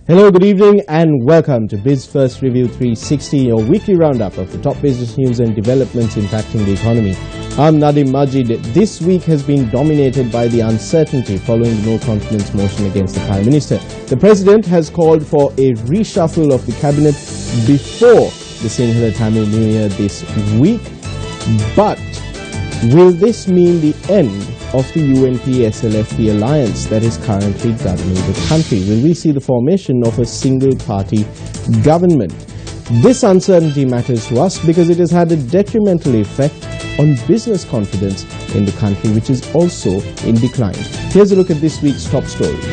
Hello, good evening and welcome to Biz First Review 360, your weekly roundup of the top business news and developments impacting the economy. I'm Nadim Majid. This week has been dominated by the uncertainty following the no-confidence motion against the Prime Minister. The President has called for a reshuffle of the Cabinet before the Sinhala Tamil New Year this week. But will this mean the end of the UNP-SLFP alliance that is currently governing the country? Will we see the formation of a single-party government? This uncertainty matters to us because it has had a detrimental effect on business confidence in the country, which is also in decline. Here's a look at this week's top stories.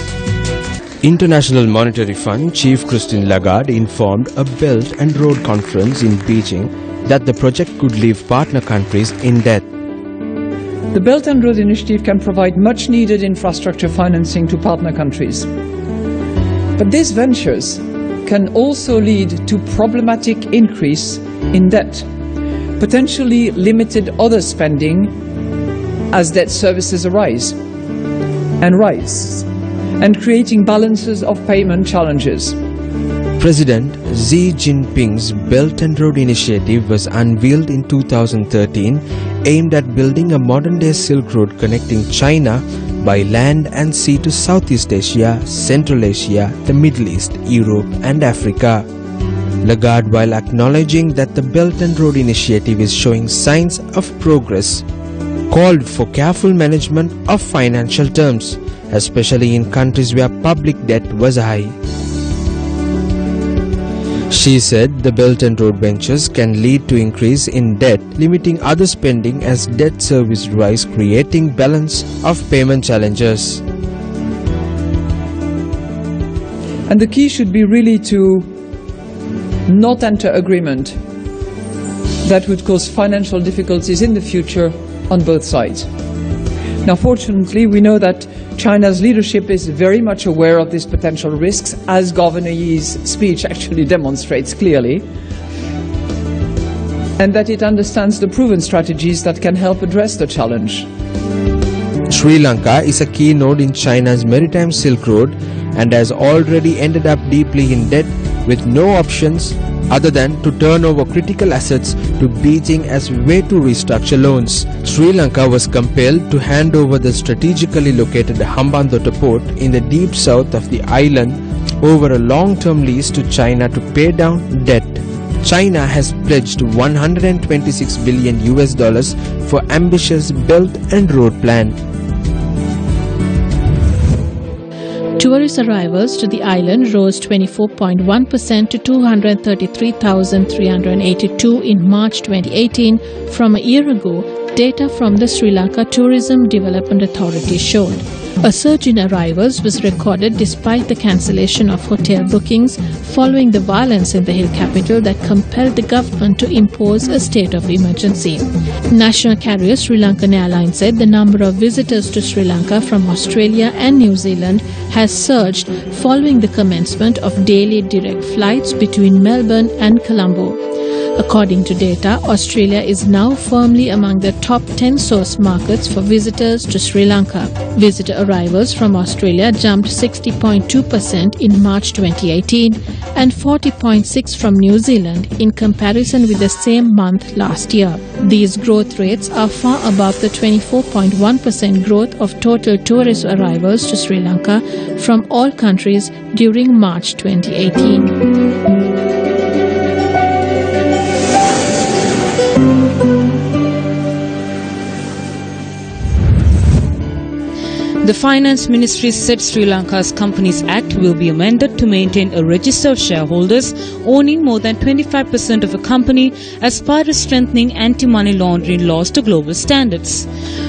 International Monetary Fund Chief Christine Lagarde informed a Belt and Road Conference in Beijing that the project could leave partner countries in debt. The Belt and Road Initiative can provide much-needed infrastructure financing to partner countries. But these ventures can also lead to problematic increase in debt, potentially limited other spending as debt services arise, and creating balances of payment challenges. President Xi Jinping's Belt and Road Initiative was unveiled in 2013, aimed at building a modern-day Silk Road connecting China by land and sea to Southeast Asia, Central Asia, the Middle East, Europe and Africa. Lagarde, while acknowledging that the Belt and Road Initiative is showing signs of progress, called for careful management of financial terms, especially in countries where public debt was high. She said the Belt and Road ventures can lead to increase in debt, limiting other spending as debt service rise, creating balance of payment challenges. And the key should be really to not enter agreement that would cause financial difficulties in the future on both sides. Now, fortunately, we know that China's leadership is very much aware of these potential risks, as Governor Yi's speech actually demonstrates clearly, and that it understands the proven strategies that can help address the challenge. Sri Lanka is a key node in China's maritime Silk Road and has already ended up deeply in debt with no options other than to turn over critical assets to Beijing as way to restructure loans. Sri Lanka was compelled to hand over the strategically located Hambantota port in the deep south of the island over a long-term lease to China to pay down debt. China has pledged $126 billion for ambitious Belt and Road plan. Tourist arrivals to the island rose 24.1% to 233,382 in March 2018 from a year ago, data from the Sri Lanka Tourism Development Authority showed. A surge in arrivals was recorded despite the cancellation of hotel bookings following the violence in the hill capital that compelled the government to impose a state of emergency. National carrier Sri Lankan Airlines said the number of visitors to Sri Lanka from Australia and New Zealand has surged following the commencement of daily direct flights between Melbourne and Colombo. According to data, Australia is now firmly among the top 10 source markets for visitors to Sri Lanka. Visitor arrivals from Australia jumped 60.2% in March 2018 and 40.6% from New Zealand in comparison with the same month last year. These growth rates are far above the 24.1% growth of total tourist arrivals to Sri Lanka from all countries during March 2018. The Finance Ministry said Sri Lanka's Companies Act will be amended to maintain a register of shareholders owning more than 25% of a company as part of strengthening anti-money laundering laws to global standards.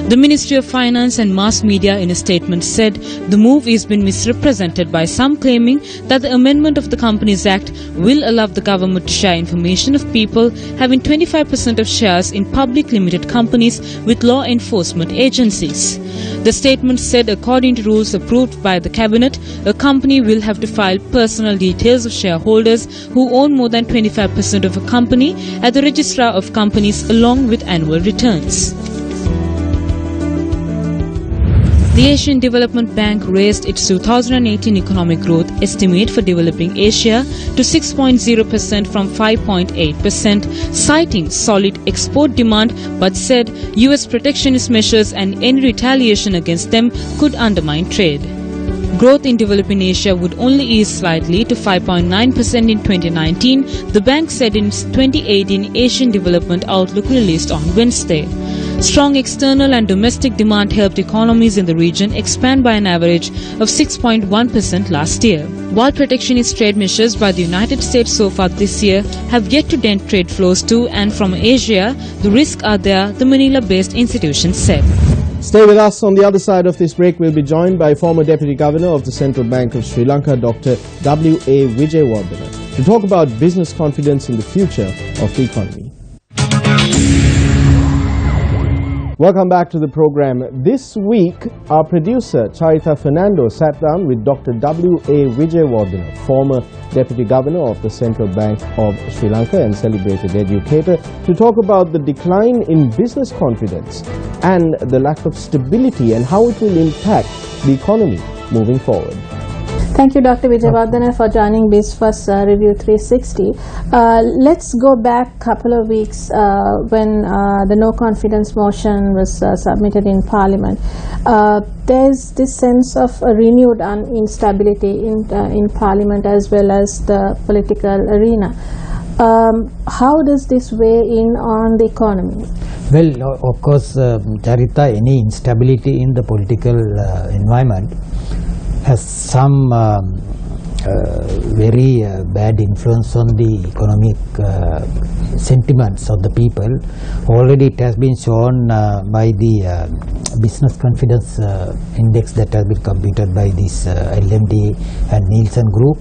The Ministry of Finance and Mass Media in a statement said the move has been misrepresented by some, claiming that the amendment of the Companies Act will allow the government to share information of people having 25% of shares in public limited companies with law enforcement agencies. The statement said according to rules approved by the Cabinet, a company will have to file personal details of shareholders who own more than 25% of a company at the Registrar of Companies along with annual returns. The Asian Development Bank raised its 2018 economic growth estimate for developing Asia to 6.0% from 5.8%, citing solid export demand, but said US protectionist measures and any retaliation against them could undermine trade. Growth in developing Asia would only ease slightly to 5.9% in 2019, the bank said in its 2018 Asian Development Outlook released on Wednesday. Strong external and domestic demand helped economies in the region expand by an average of 6.1% last year. While protectionist trade measures by the United States so far this year have yet to dent trade flows to and from Asia, the risks are there, the Manila-based institution said. Stay with us. On the other side of this break, we'll be joined by former Deputy Governor of the Central Bank of Sri Lanka, Dr. W.A. Wijewardena, to talk about business confidence in the future of the economy. Welcome back to the program. This week, our producer, Charita Fernando, sat down with Dr. W.A. Wijewardena, former Deputy Governor of the Central Bank of Sri Lanka and celebrated educator, to talk about the decline in business confidence and the lack of stability and how it will impact the economy moving forward. Thank you, Dr. Wijewardena, for joining BizFirst Review 360. Let's go back a couple of weeks when the no confidence motion was submitted in Parliament. There's this sense of a renewed instability in Parliament as well as the political arena. How does this weigh in on the economy? Well, of course, Charita, any instability in the political environment has some very bad influence on the economic sentiments of the people. Already it has been shown by the business confidence index that has been computed by this LMD and Nielsen Group.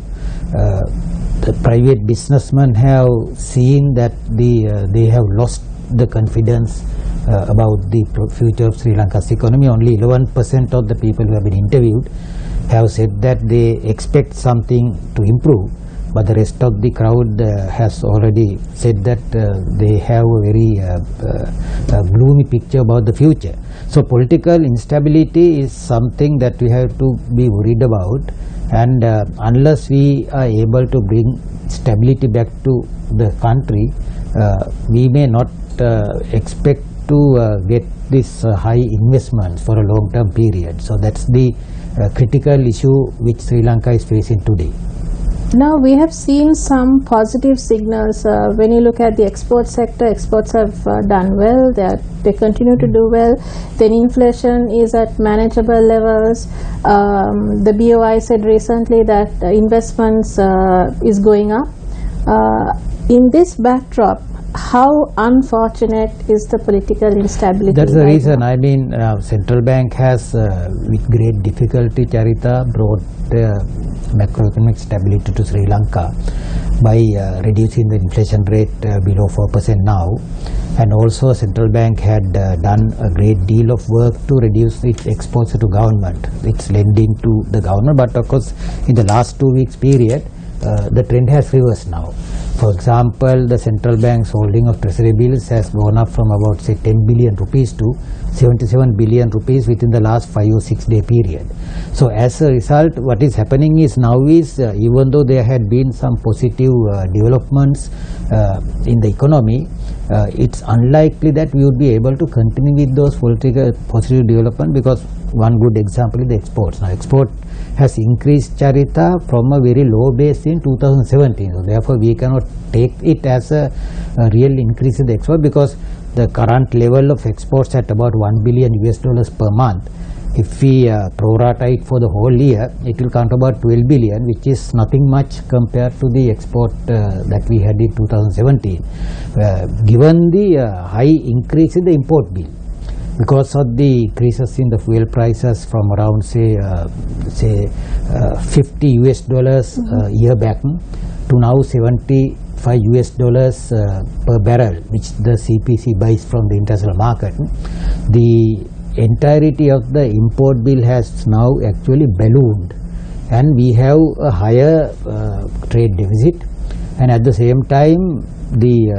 The private businessmen have seen that they have lost the confidence about the future of Sri Lanka's economy. Only 11% of the people who have been interviewed have said that they expect something to improve, but the rest of the crowd has already said that they have a very gloomy picture about the future. So political instability is something that we have to be worried about, and unless we are able to bring stability back to the country, we may not expect to get this high investments for a long-term period. So that's the critical issue which Sri Lanka is facing today. Now we have seen some positive signals. When you look at the export sector, exports have done well. They continue to do well. Then inflation is at manageable levels. The BOI said recently that investments is going up. In this backdrop, how unfortunate is the political instability? That's the reason. I mean, central bank has, with great difficulty, Charita, brought macroeconomic stability to Sri Lanka by reducing the inflation rate below 4% now. And also, central bank had done a great deal of work to reduce its exposure to government, its lending to the government. But of course, in the last 2 weeks period, the trend has reversed now. For example, the central bank's holding of treasury bills has gone up from about, say, 10 billion rupees to 77 billion rupees within the last 5 or 6 day period. So as a result, what is happening is now is, even though there had been some positive developments in the economy, it's unlikely that we would be able to continue with those positive development, because one good example is the exports. Now export has increased, Charita, from a very low base in 2017. So therefore we cannot take it as a real increase in the export, because the current level of exports at about $1 billion per month. If we prorata it for the whole year, it will count about 12 billion, which is nothing much compared to the export that we had in 2017. Given the high increase in the import bill, because of the increases in the fuel prices from around say $50 year back to now $75 per barrel, which the CPC buys from the international market, the entirety of the import bill has now actually ballooned, and we have a higher trade deficit. and at the same time the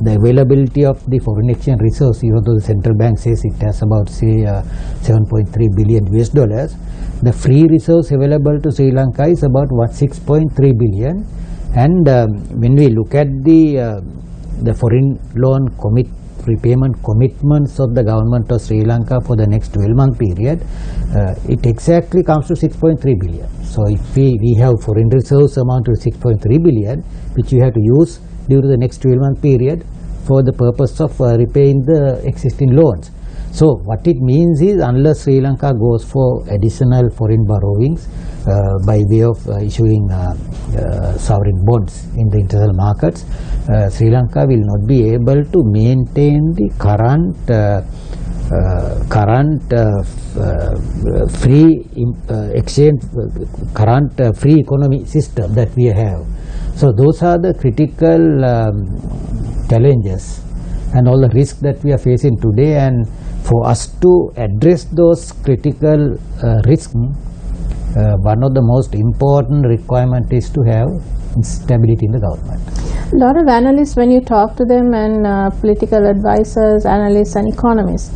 availability of the foreign exchange reserves, even though the central bank says it has about say 7.3 billion US dollars, the free reserves available to Sri Lanka is about 6.3 billion. And when we look at the foreign loan repayment commitments of the government of Sri Lanka for the next 12-month period, it exactly comes to 6.3 billion. So if we have foreign reserves amount to 6.3 billion, which we have to use during the next 12-month period for the purpose of repaying the existing loans. So what it means is, unless Sri Lanka goes for additional foreign borrowings by way of issuing sovereign bonds in the international markets, Sri Lanka will not be able to maintain the free exchange, free economy system that we have. So those are the critical challenges and all the risks that we are facing today, and for us to address those critical risks, one of the most important requirement is to have stability in the government. A lot of analysts, when you talk to them, and political advisors, analysts and economists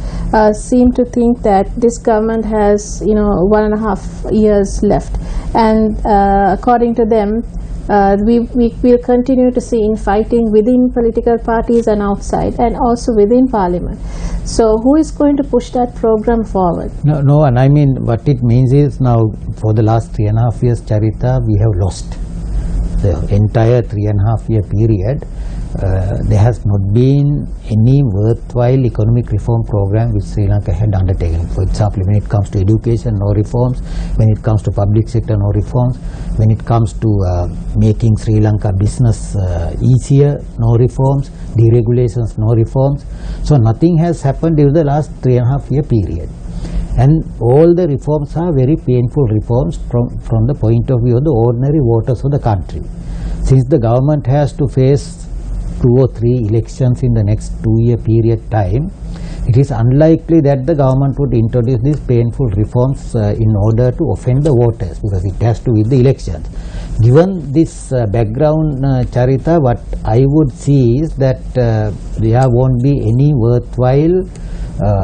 seem to think that this government has 1.5 years left, and according to them we will continue to see infighting within political parties and outside, and also within parliament. So who is going to push that program forward? No, and I mean what it means is, now for the last 3.5 years, Charita, we have lost the entire 3.5 year period. There has not been any worthwhile economic reform program which Sri Lanka had undertaken. For example, when it comes to education, no reforms. When it comes to public sector, no reforms. When it comes to making Sri Lanka business easier, no reforms. Deregulations, no reforms. So nothing has happened during the last 3.5 year period. And all the reforms are very painful reforms from the point of view of the ordinary voters of the country. Since the government has to face 2 or 3 elections in the next 2-year period time, it is unlikely that the government would introduce these painful reforms in order to offend the voters, because it has to win the elections. Given this background, Charita, what I would see is that there won't be any worthwhile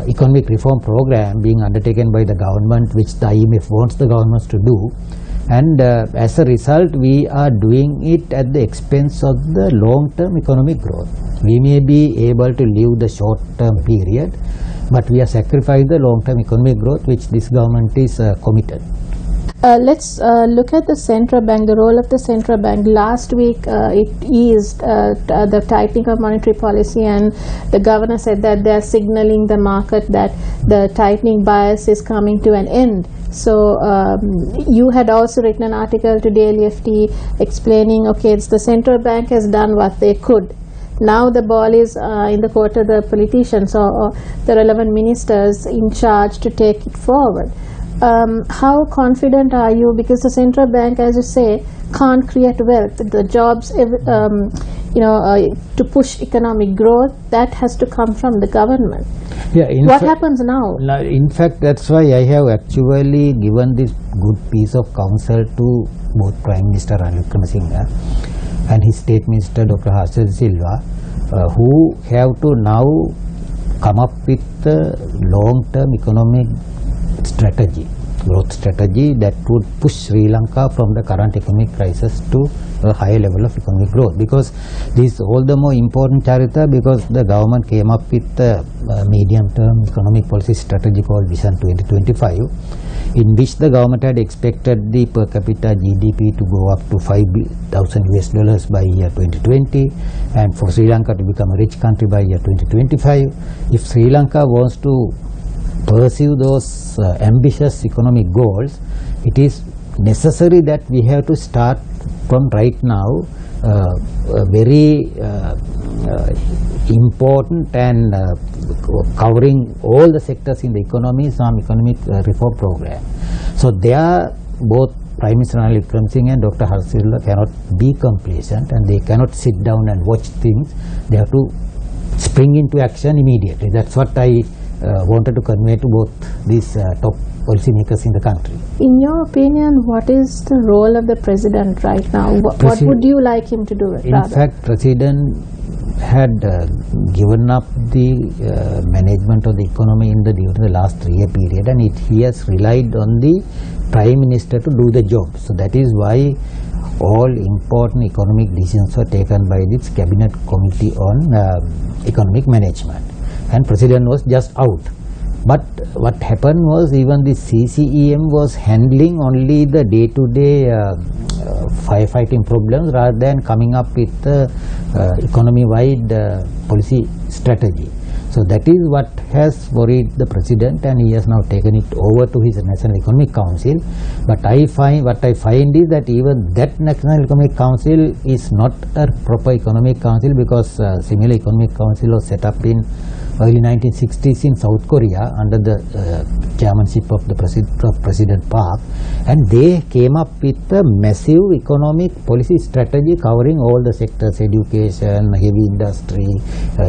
economic reform program being undertaken by the government, which the IMF wants the governments to do. And as a result, we are doing it at the expense of the long-term economic growth. We may be able to live the short-term period, but we are sacrificing the long-term economic growth which this government is committed. Let's look at the central bank, the role of the central bank. Last week it eased the tightening of monetary policy, and the governor said that they are signaling the market that the tightening bias is coming to an end. So you had also written an article to Daily FT explaining, okay, it's the central bank has done what they could. Now the ball is in the court of the politicians or the relevant ministers in charge to take it forward. How confident are you? Because the central bank, as you say, can't create wealth. The jobs, to push economic growth, that has to come from the government. Yeah, what happens now? In fact, that's why I have actually given this good piece of counsel to both Prime Minister Ranil Wickremesinghe and his State Minister Dr. Harsha Silva, who have to now come up with a long-term economic strategy, growth strategy that would push Sri Lanka from the current economic crisis to a higher level of economic growth. Because this is all the more important, Charita, because the government came up with a medium-term economic policy strategy called Vision 2025, in which the government had expected the per capita GDP to go up to $5,000 by year 2020, and for Sri Lanka to become a rich country by year 2025. If Sri Lanka wants to pursue those ambitious economic goals, it is necessary that we have to start from right now a very important and covering all the sectors in the economy, some economic reform program. So there, both Prime Minister Ranil Wickremesinghe and Dr. Harsha Silva cannot be complacent, and they cannot sit down and watch things. They have to spring into action immediately. That's what I wanted to convey to both these top policymakers in the country. In your opinion, what is the role of the president right now? What would you like him to do? In fact, President had given up the management of the economy during the last 3-year period, and he has relied on the Prime Minister to do the job. So that is why all important economic decisions were taken by this Cabinet Committee on Economic Management, and President was just out. But what happened was, even the CCEM was handling only the day-to-day firefighting problems rather than coming up with economy-wide policy strategy. So that is what has worried the President, and he has now taken it over to his National Economic Council. But what I find is that even that National Economic Council is not a proper economic council, because similar economic council was set up in early 1960s in South Korea under the chairmanship of President Park, and they came up with a massive economic policy strategy covering all the sectors: education, heavy industry,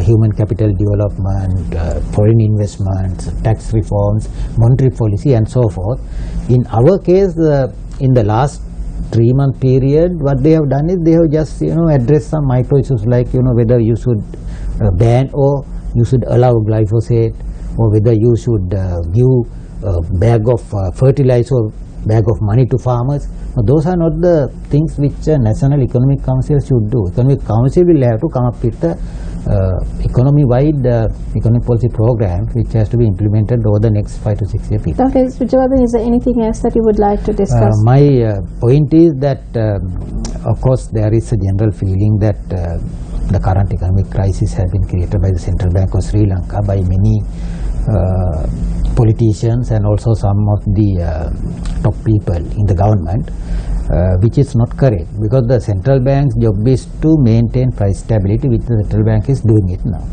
human capital development, foreign investments, tax reforms, monetary policy, and so forth. In our case, in the last 3-month period, what they have done is they have just addressed some micro issues like whether you should ban or you should allow glyphosate, or whether you should give a bag of fertilizer or bag of money to farmers. Now, those are not the things which a National Economic Council should do. Economic Council will have to come up with a economy-wide economic policy program which has to be implemented over the next 5 to 6 year period. Dr. Vijayawardene, is there anything else that you would like to discuss? My point is that, of course, there is a general feeling that the current economic crisis has been created by the Central Bank of Sri Lanka, by many politicians and also some of the top people in the government, which is not correct, because the central bank's job is to maintain price stability, which the central bank is doing it now.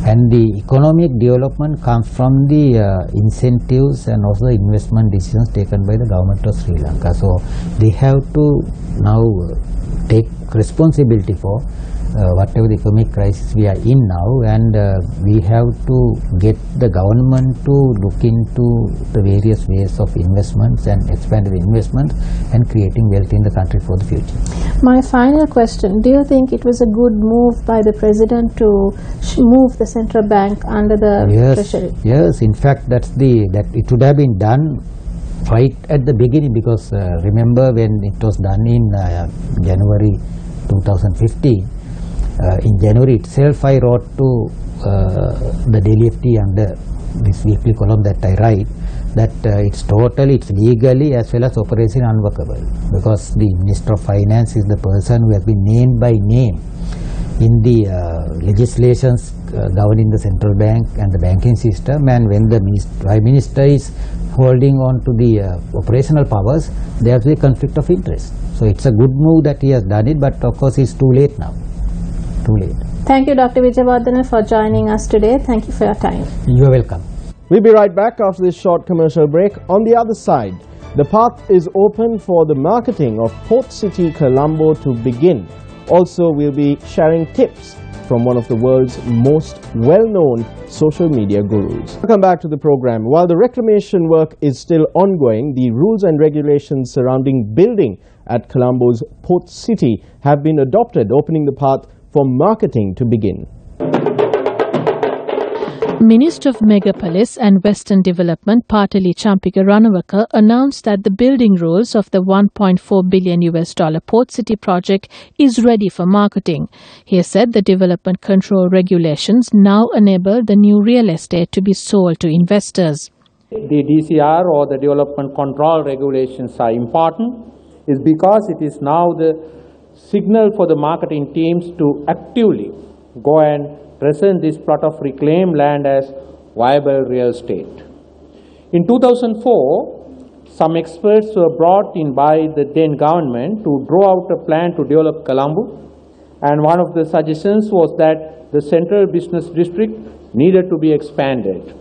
And the economic development comes from the incentives and also the investment decisions taken by the government of Sri Lanka. So they have to now take responsibility for whatever the economic crisis we are in now, and we have to get the government to look into the various ways of investments and expanded investments and creating wealth in the country for the future. My final question, do you think it was a good move by the President to move the central bank under the treasury? Yes, in fact that it would have been done right at the beginning, because remember when it was done in January 2015, in January itself I wrote to the Daily FT under this weekly column that I write, that it's legally as well as operationally unworkable, because the Minister of Finance is the person who has been named by name in the legislations governing the central bank and the banking system, and when the Prime Minister is holding on to the operational powers, there has been a conflict of interest. So it's a good move that he has done it, but of course it's too late now. Too late. Thank you, Dr. Vijayawardene, for joining us today. Thank you for your time. You are welcome. We'll be right back after this short commercial break. On the other side, the path is open for the marketing of Port City Colombo to begin. Also, we'll be sharing tips from one of the world's most well-known social media gurus. Welcome back to the program. While the reclamation work is still ongoing, the rules and regulations surrounding building at Colombo's Port City have been adopted, opening the path for marketing to begin. Minister of Megapolis and Western Development Partali Champika Ranawaka announced that the building rules of the $1.4 billion Port City project is ready for marketing. He said the development control regulations now enable the new real estate to be sold to investors. The DCR, or the development control regulations, are important is because it is now the signal for the marketing teams to actively go and present this plot of reclaimed land as viable real estate. In 2004, some experts were brought in by the then government to draw out a plan to develop Colombo, and one of the suggestions was that the central business district needed to be expanded.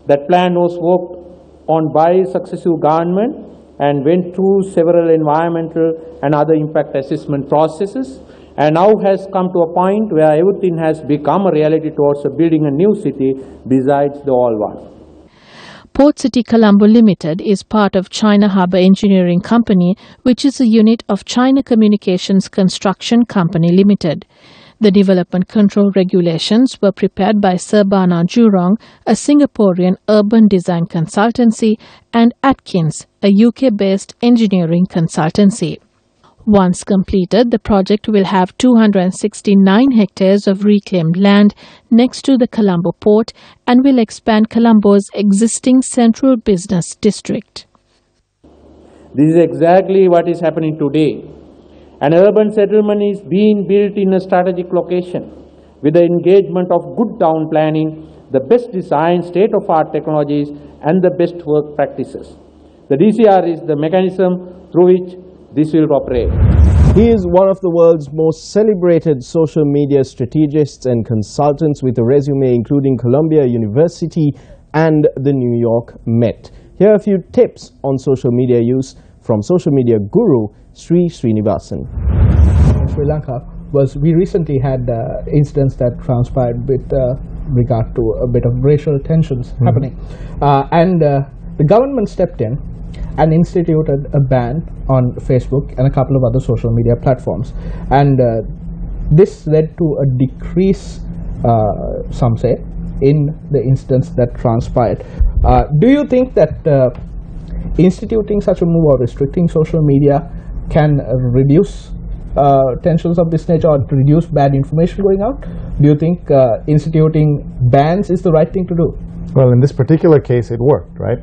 That plan was worked on by successive government and went through several environmental and other impact assessment processes, and now has come to a point where everything has become a reality towards building a new city besides the old one. Port City Colombo Limited is part of China Harbour Engineering Company, which is a unit of China Communications Construction Company Limited. The development control regulations were prepared by Serbana Jurong, a Singaporean urban design consultancy, and Atkins, a UK-based engineering consultancy. Once completed, the project will have 269 hectares of reclaimed land next to the Colombo port and will expand Colombo's existing central business district. This is exactly what is happening today. An urban settlement is being built in a strategic location with the engagement of good town planning, the best design, state-of-art technologies, and the best work practices. The DCR is the mechanism through which this will operate. He is one of the world's most celebrated social media strategists and consultants with a resume including Columbia University and the New York Met. Here are a few tips on social media use from social media guru Sri Srinivasan. In Sri Lanka we recently had incidents that transpired with regard to a bit of racial tensions happening, and the government stepped in and instituted a ban on Facebook and a couple of other social media platforms, and this led to a decrease, some say, in the incidents that transpired. Do you think that instituting such a move or restricting social media can reduce tensions of this nature or reduce bad information going out? Do you think instituting bans is the right thing to do? Well, in this particular case, it worked, right?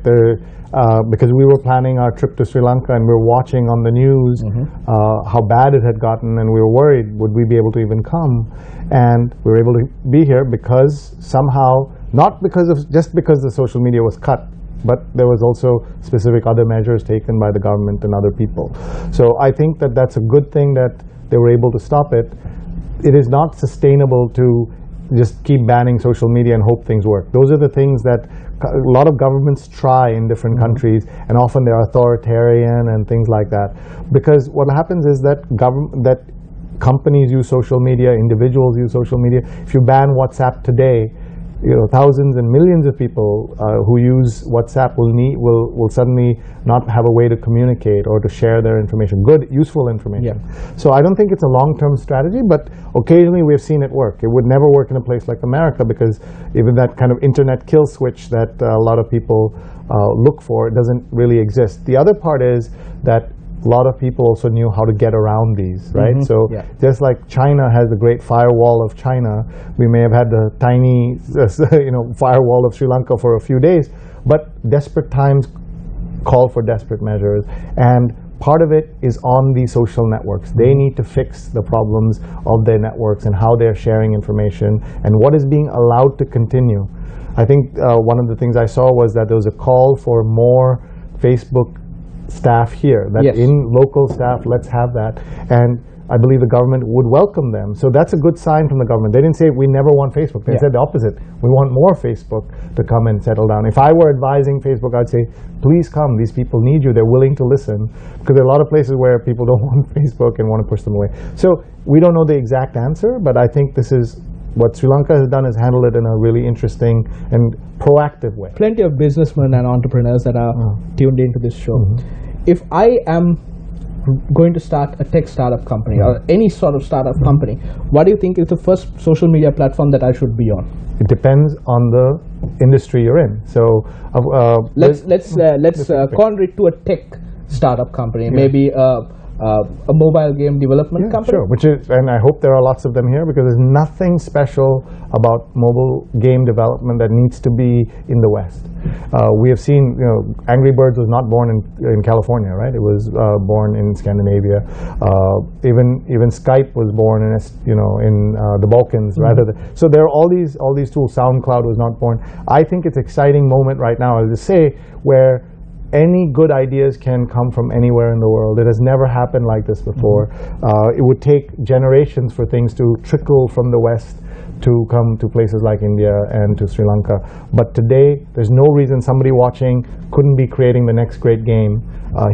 Because we were planning our trip to Sri Lanka and we were watching on the news how bad it had gotten, and we were worried, would we be able to even come? And we were able to be here because somehow, not because of just because the social media was cut, but there was also specific other measures taken by the government and other people. So I think that that's a good thing that they were able to stop it. It is not sustainable to just keep banning social media and hope things work. Those are the things that a lot of governments try in different countries, and often they're authoritarian and things like that. Because what happens is that companies use social media, individuals use social media. If you ban WhatsApp today, thousands and millions of people who use WhatsApp will suddenly not have a way to communicate or to share their information, good, useful information. Yeah. So I don't think it's a long-term strategy, but occasionally we've seen it work. It would never work in a place like America because even that kind of internet kill switch that a lot of people look for doesn't really exist. The other part is that a lot of people also knew how to get around these, right? So just like China has the great firewall of China, we may have had the tiny firewall of Sri Lanka for a few days, but desperate times call for desperate measures, and part of it is on these social networks. They need to fix the problems of their networks and how they're sharing information and what is being allowed to continue. I think one of the things I saw was that there was a call for more Facebook staff here, that in local staff, let's have that, and I believe the government would welcome them. So that's a good sign from the government. They didn't say we never want Facebook. They said the opposite. We want more Facebook to come and settle down. If I were advising Facebook, I'd say, please come. These people need you. They're willing to listen, because there are a lot of places where people don't want Facebook and want to push them away. So we don't know the exact answer, but I think this is what Sri Lanka has done, is handle it in a really interesting and proactive way. Plenty of businessmen and entrepreneurs that are tuned into this show. If I am going to start a tech startup company or any sort of startup company, what do you think is the first social media platform that I should be on? It depends on the industry you're in. So let's corner it to a tech startup company, maybe a mobile game development company. Sure, and I hope there are lots of them here, because there's nothing special about mobile game development that needs to be in the West. We have seen, Angry Birds was not born in California, right? It was born in Scandinavia. Even Skype was born in the Balkans, rather than. So there are all these tools. SoundCloud was not born. I think it's an exciting moment right now, as I say, where any good ideas can come from anywhere in the world. It has never happened like this before. It would take generations for things to trickle from the West to come to places like India and to Sri Lanka. But today, there's no reason somebody watching couldn't be creating the next great game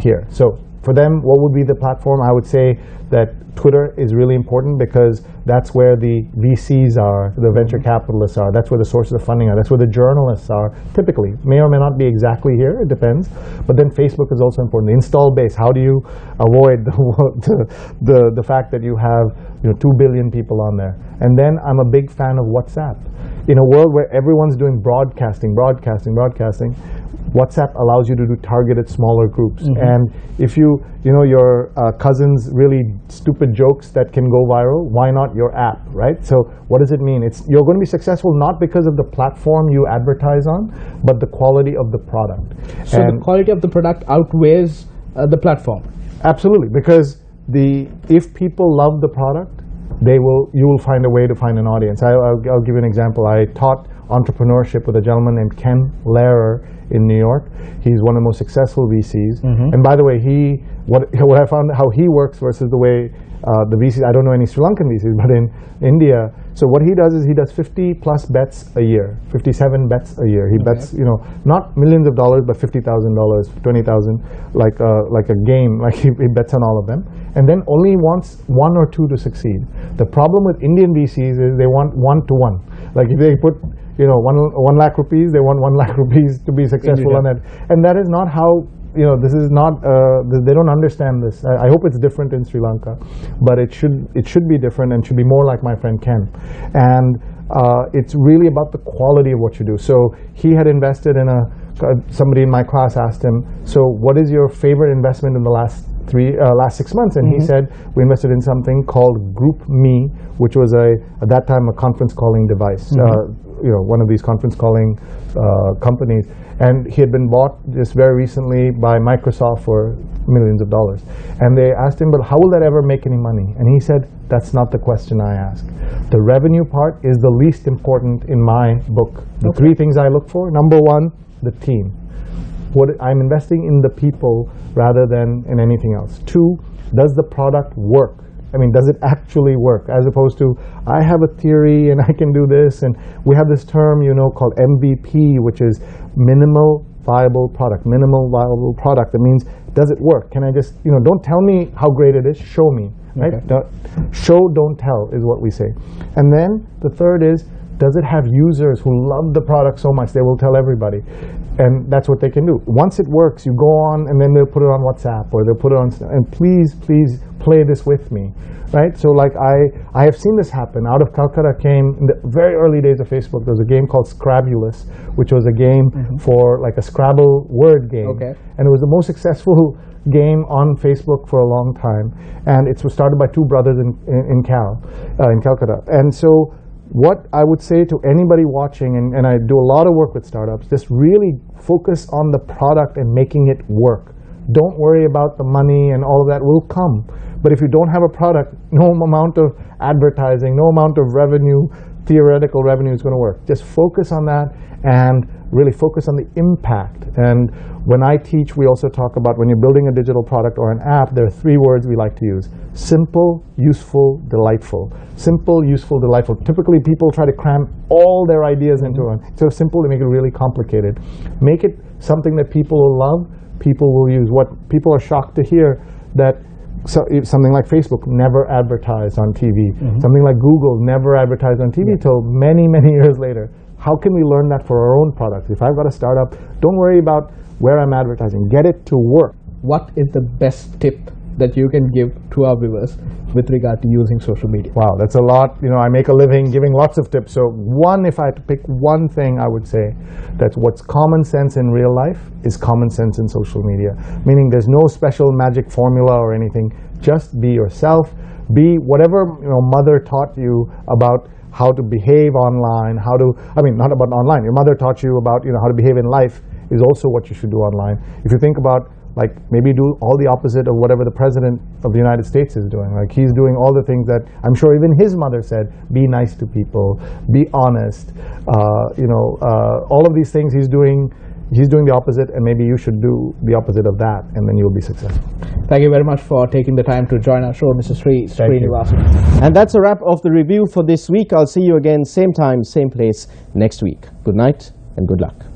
here. So for them, what would be the platform? I would say that Twitter is really important because that's where the VCs are, the venture capitalists are, that's where the sources of funding are, that's where the journalists are, typically. May or may not be exactly here, it depends. But then Facebook is also important. The install base, how do you avoid the fact that you have 2 billion people on there? And then I'm a big fan of WhatsApp. In a world where everyone's doing broadcasting, WhatsApp allows you to do targeted smaller groups. And if your cousin's really stupid jokes that can go viral, why not your app, right? So what does it mean? You're going to be successful not because of the platform you advertise on, but the quality of the product. So the quality of the product outweighs the platform? Absolutely, because if people love the product, you will find a way to find an audience. I'll give you an example. I taught entrepreneurship with a gentleman named Ken Lehrer in New York. He's one of the most successful VCs. And by the way, what I found how he works versus the way the VCs, I don't know any Sri Lankan VCs, but in India, so what he does is he does 50 plus bets a year, 57 bets a year. He bets, not millions of dollars, but $50,000, $20,000, like a game, like he bets on all of them. And then only wants 1 or 2 to succeed. The problem with Indian VCs is they want 1-to-1. Like if they put 1 lakh rupees, they want 1 lakh rupees to be successful on it. And that is not how, this is not, they don't understand this. I hope it's different in Sri Lanka, but it should be different and should be more like my friend Ken. And it's really about the quality of what you do. So he had invested in somebody in my class asked him, so what is your favorite investment in the last 6 months? And he said, we invested in something called GroupMe, which was at that time a conference calling device, one of these conference calling companies. And he had been bought just very recently by Microsoft for millions of dollars. And they asked him, but how will that ever make any money? And he said, that's not the question I ask. The revenue part is the least important in my book. The 3 things I look for: number 1, the team. I'm investing in the people rather than in anything else. 2, does the product work? I mean, does it actually work? As opposed to, I have a theory and I can do this, and we have this term, called MVP, which is minimal viable product. Minimal viable product. That means, does it work? Can I just, don't tell me how great it is, show me, right? Show, don't tell is what we say. And then the third is, does it have users who love the product so much they will tell everybody? And that's what they can do. Once it works, you go on and then they'll put it on WhatsApp or they'll put it on, and please play this with me, right? So like I have seen this happen. Out of Calcutta came, in the very early days of Facebook, there was a game called Scrabulous, which was a game for like a Scrabble word game. And it was the most successful game on Facebook for a long time. And it was started by 2 brothers in Calcutta. And so what I would say to anybody watching, and I do a lot of work with startups, just really focus on the product and making it work. Don't worry about the money, and all of that will come. But if you don't have a product, no amount of advertising, no amount of revenue, theoretical revenue is going to work. Just focus on that and really focus on the impact. And when I teach, we also talk about when you're building a digital product or an app, there are 3 words we like to use: simple, useful, delightful. Simple, useful, delightful. Typically people try to cram all their ideas into one. Instead of simple, they make it really complicated. Make it something that people will love, people will use. What people are shocked to hear, that something like Facebook never advertised on TV. Something like Google never advertised on TV till many, many years later. How can we learn that for our own products? If I've got a startup, don't worry about where I'm advertising. Get it to work. What is the best tip that you can give to our viewers with regard to using social media? Wow, that's a lot. I make a living giving lots of tips. So if I had to pick one thing, I would say that what's common sense in real life is common sense in social media. Meaning there's no special magic formula or anything. Just be yourself. Be whatever mother taught you about how to behave online, not about online. Your mother taught you about how to behave in life is also what you should do online. If you think about, like, maybe do all the opposite of whatever the President of the United States is doing. Like, he's doing all the things that I'm sure even his mother said: be nice to people, be honest. All of these things he's doing the opposite, and maybe you should do the opposite of that, and then you'll be successful. Thank you very much for taking the time to join our show, Mr. Srinivasan. And that's a wrap of the review for this week. I'll see you again, same time, same place next week. Good night and good luck.